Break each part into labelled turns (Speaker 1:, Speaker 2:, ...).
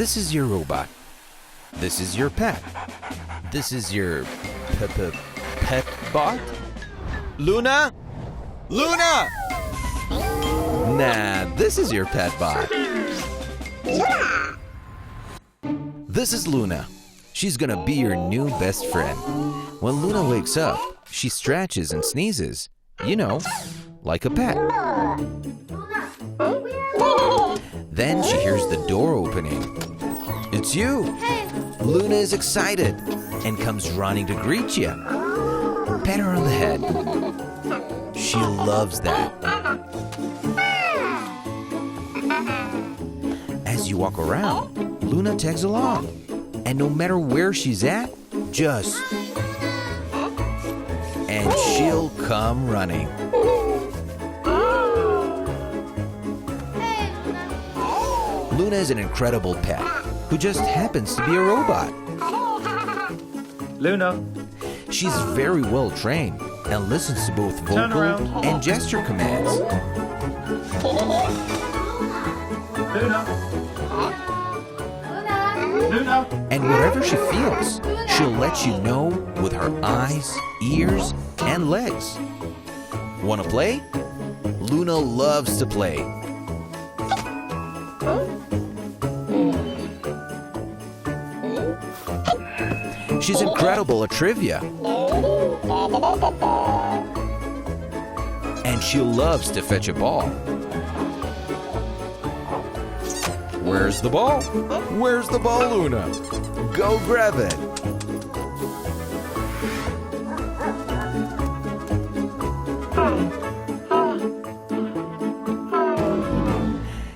Speaker 1: This is your robot. This is your pet. This is your pet bot? Loona? Loona! Nah, this is your pet bot. This is Loona. She's gonna be your new best friend. When Loona wakes up, she stretches and sneezes. You know, like a pet. Then she hears the door opening. It's you! Loona is excited and comes running to greet you. Pat her on the head. She loves that. As you walk around, Loona tags along. And no matter where she's at, just... and she'll come running. Loona is an incredible pet who just happens to be a robot.
Speaker 2: Loona.
Speaker 1: She's very well trained and listens to both vocal and gesture commands.
Speaker 2: Loona. Loona.
Speaker 1: And whatever she feels, she'll let you know with her eyes, ears, and legs. Wanna play? Loona loves to play. She's incredible at trivia. And she loves to fetch a ball. Where's the ball? Where's the ball, Loona? Go grab it.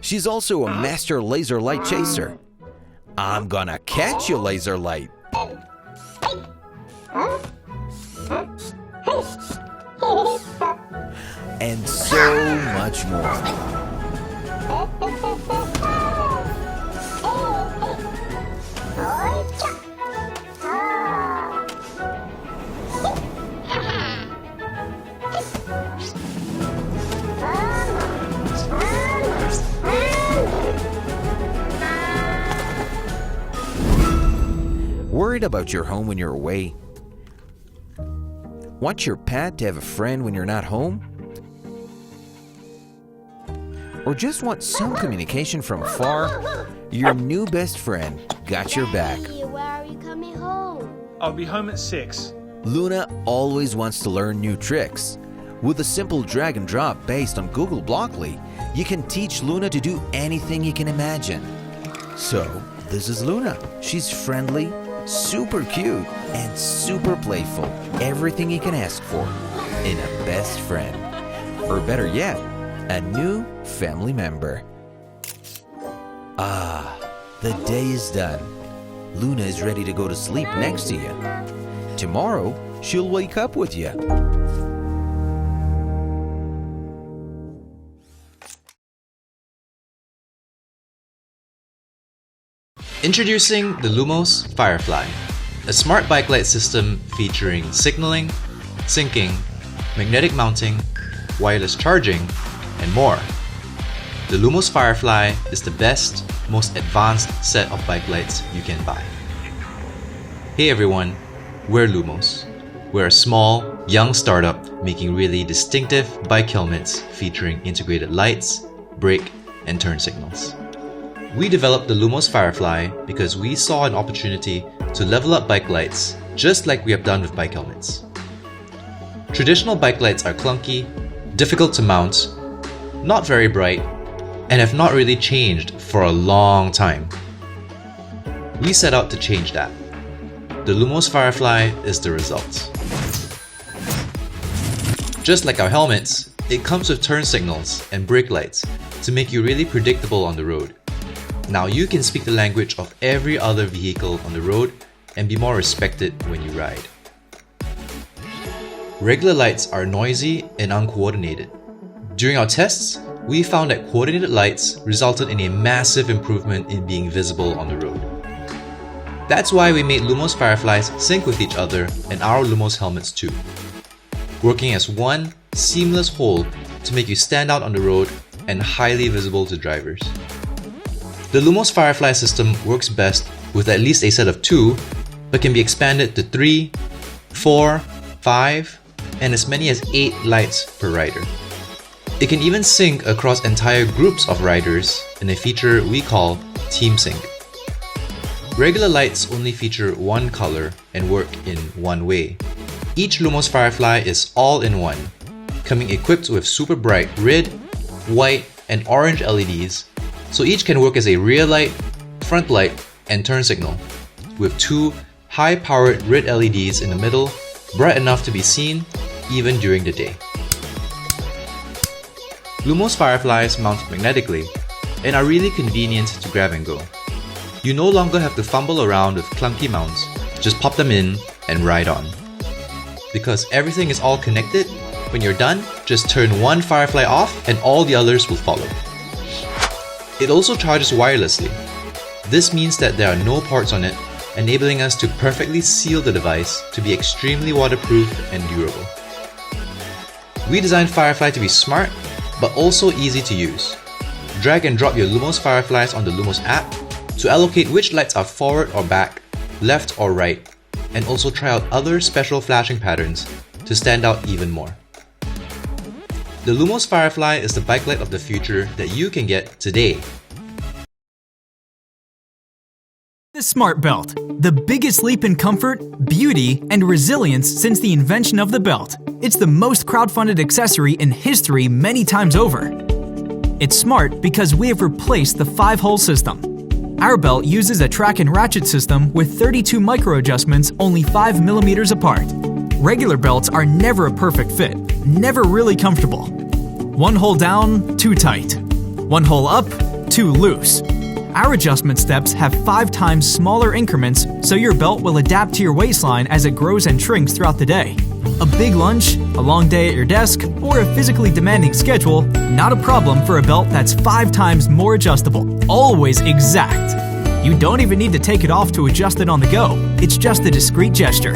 Speaker 1: She's also a master laser light chaser. I'm gonna catch you, laser light. And so much more. Worried about your home when you're away? Want your pet to have a friend when you're not home? Or just want some communication from afar? Your new best friend got your back.
Speaker 3: Daddy, where are you coming home?
Speaker 2: I'll be home at 6.
Speaker 1: Loona always wants to learn new tricks. With a simple drag and drop based on Google Blockly, you can teach Loona to do anything you can imagine. So, this is Loona. She's friendly, super cute, and super playful. Everything you can ask for in a best friend. Or better yet, a new family member. Ah, the day is done. Loona is ready to go to sleep next to you. Tomorrow, she'll wake up with you.
Speaker 4: Introducing the Lumos Firefly, a smart bike light system featuring signaling, syncing, magnetic mounting, wireless charging, and more. The Lumos Firefly is the best, most advanced set of bike lights you can buy. Hey everyone, we're Lumos. We're a small, young startup making really distinctive bike helmets featuring integrated lights, brake, and turn signals. We developed the Lumos Firefly because we saw an opportunity to level up bike lights just like we have done with bike helmets. Traditional bike lights are clunky, difficult to mount, not very bright, and have not really changed for a long time. We set out to change that. The Lumos Firefly is the result. Just like our helmets, it comes with turn signals and brake lights to make you really predictable on the road. Now you can speak the language of every other vehicle on the road and be more respected when you ride. Regular lights are noisy and uncoordinated. During our tests, we found that coordinated lights resulted in a massive improvement in being visible on the road. That's why we made Lumos Fireflies sync with each other and our Lumos helmets too, working as one seamless whole to make you stand out on the road and highly visible to drivers. The Lumos Firefly system works best with at least a set of 2, but can be expanded to 3, 4, 5, and as many as 8 lights per rider. It can even sync across entire groups of riders in a feature we call Team Sync. Regular lights only feature one color and work in one way. Each Lumos Firefly is all-in-one, coming equipped with super bright red, white, and orange LEDs, so each can work as a rear light, front light, and turn signal, with 2 high-powered red LEDs in the middle, bright enough to be seen even during the day. Lumos Fireflies mount magnetically and are really convenient to grab and go. You no longer have to fumble around with clunky mounts, just pop them in and ride on. Because everything is all connected, when you're done, just turn one Firefly off and all the others will follow. It also charges wirelessly. This means that there are no ports on it, enabling us to perfectly seal the device to be extremely waterproof and durable. We designed Firefly to be smart, but also easy to use. Drag and drop your Lumos Fireflies on the Lumos app to allocate which lights are forward or back, left or right, and also try out other special flashing patterns to stand out even more. The Lumos Firefly is the bike light of the future that you can get today.
Speaker 5: The Smart Belt, the biggest leap in comfort, beauty, and resilience since the invention of the belt. It's the most crowdfunded accessory in history many times over. It's smart because we have replaced the 5-hole system. Our belt uses a track and ratchet system with 32 micro adjustments only 5 millimeters apart. Regular belts are never a perfect fit, never really comfortable. 1 hole down, too tight. 1 hole up, too loose. Our adjustment steps have 5 times smaller increments, so your belt will adapt to your waistline as it grows and shrinks throughout the day. A big lunch, a long day at your desk, or a physically demanding schedule, not a problem for a belt that's 5 times more adjustable. Always exact. You don't even need to take it off to adjust it on the go. It's just a discreet gesture.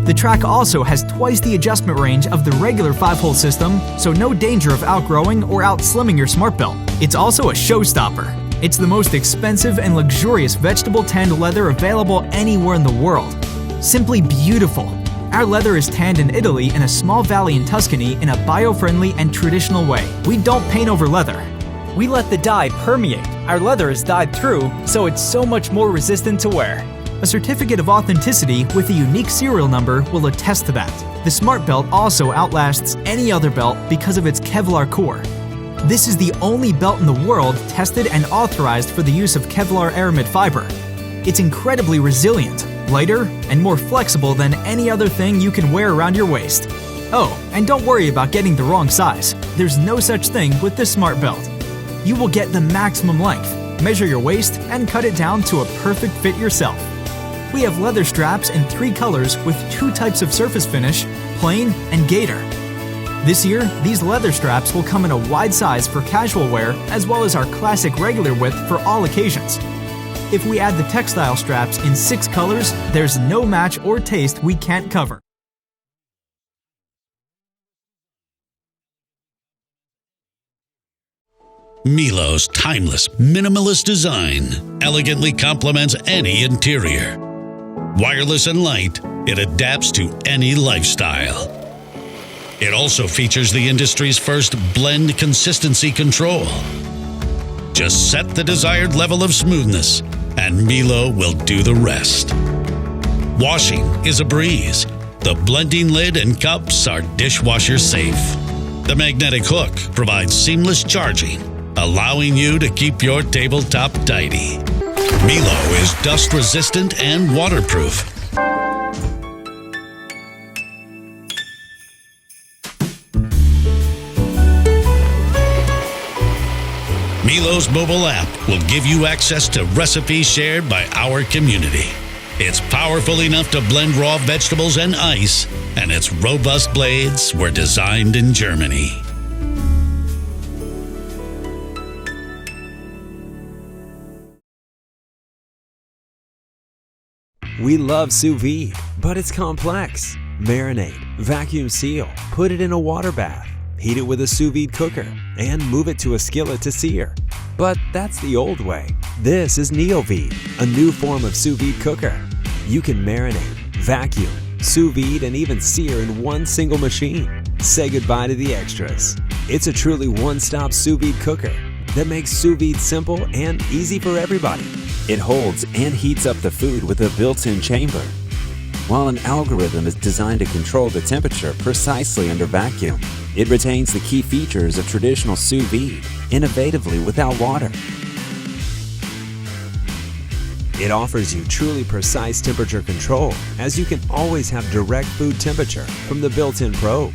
Speaker 5: The track also has twice the adjustment range of the regular 5-hole system, so no danger of outgrowing or out-slimming your smart belt. It's also a showstopper. It's the most expensive and luxurious vegetable tanned leather available anywhere in the world. Simply beautiful. Our leather is tanned in Italy in a small valley in Tuscany in a bio-friendly and traditional way. We don't paint over leather. We let the dye permeate. Our leather is dyed through, so it's so much more resistant to wear. A certificate of authenticity with a unique serial number will attest to that. The Smart Belt also outlasts any other belt because of its Kevlar core. This is the only belt in the world tested and authorized for the use of Kevlar aramid fiber. It's incredibly resilient, lighter, and more flexible than any other thing you can wear around your waist. Oh, and don't worry about getting the wrong size. There's no such thing with this Smart Belt. You will get the maximum length, measure your waist, and cut it down to a perfect fit yourself. We have leather straps in 3 colors with 2 types of surface finish, plain and gator. This year, these leather straps will come in a wide size for casual wear as well as our classic regular width for all occasions. If we add the textile straps in 6 colors, there's no match or taste we can't cover.
Speaker 6: Millo's timeless, minimalist design elegantly complements any interior. Wireless and light, it adapts to any lifestyle. It also features the industry's first blend consistency control. Just set the desired level of smoothness, and Millo will do the rest. Washing is a breeze. The blending lid and cups are dishwasher safe. The magnetic hook provides seamless charging, allowing you to keep your tabletop tidy. Millo is dust resistant and waterproof. Millo's mobile app will give you access to recipes shared by our community. It's powerful enough to blend raw vegetables and ice, and its robust blades were designed in Germany.
Speaker 7: We love Sous Vide, but it's complex. Marinate, vacuum seal, put it in a water bath, heat it with a sous vide cooker, and move it to a skillet to sear. But that's the old way. This is Neovide, a new form of sous vide cooker. You can marinate, vacuum, sous vide, and even sear in one single machine. Say goodbye to the extras. It's a truly one-stop sous vide cooker that makes sous vide simple and easy for everybody. It holds and heats up the food with a built-in chamber, while an algorithm is designed to control the temperature precisely under vacuum. It retains the key features of traditional sous vide, innovatively without water. It offers you truly precise temperature control, as you can always have direct food temperature from the built-in probe.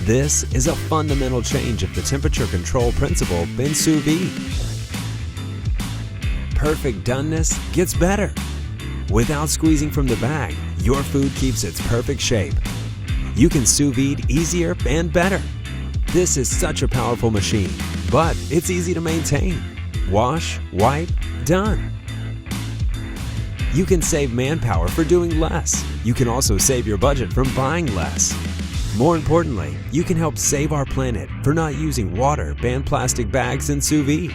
Speaker 7: This is a fundamental change of the temperature control principle in sous vide. Perfect doneness gets better. Without squeezing from the bag, your food keeps its perfect shape. You can sous vide easier and better. This is such a powerful machine, but it's easy to maintain. Wash, wipe, done. You can save manpower for doing less. You can also save your budget from buying less. More importantly, you can help save our planet for not using water and plastic bags in sous vide.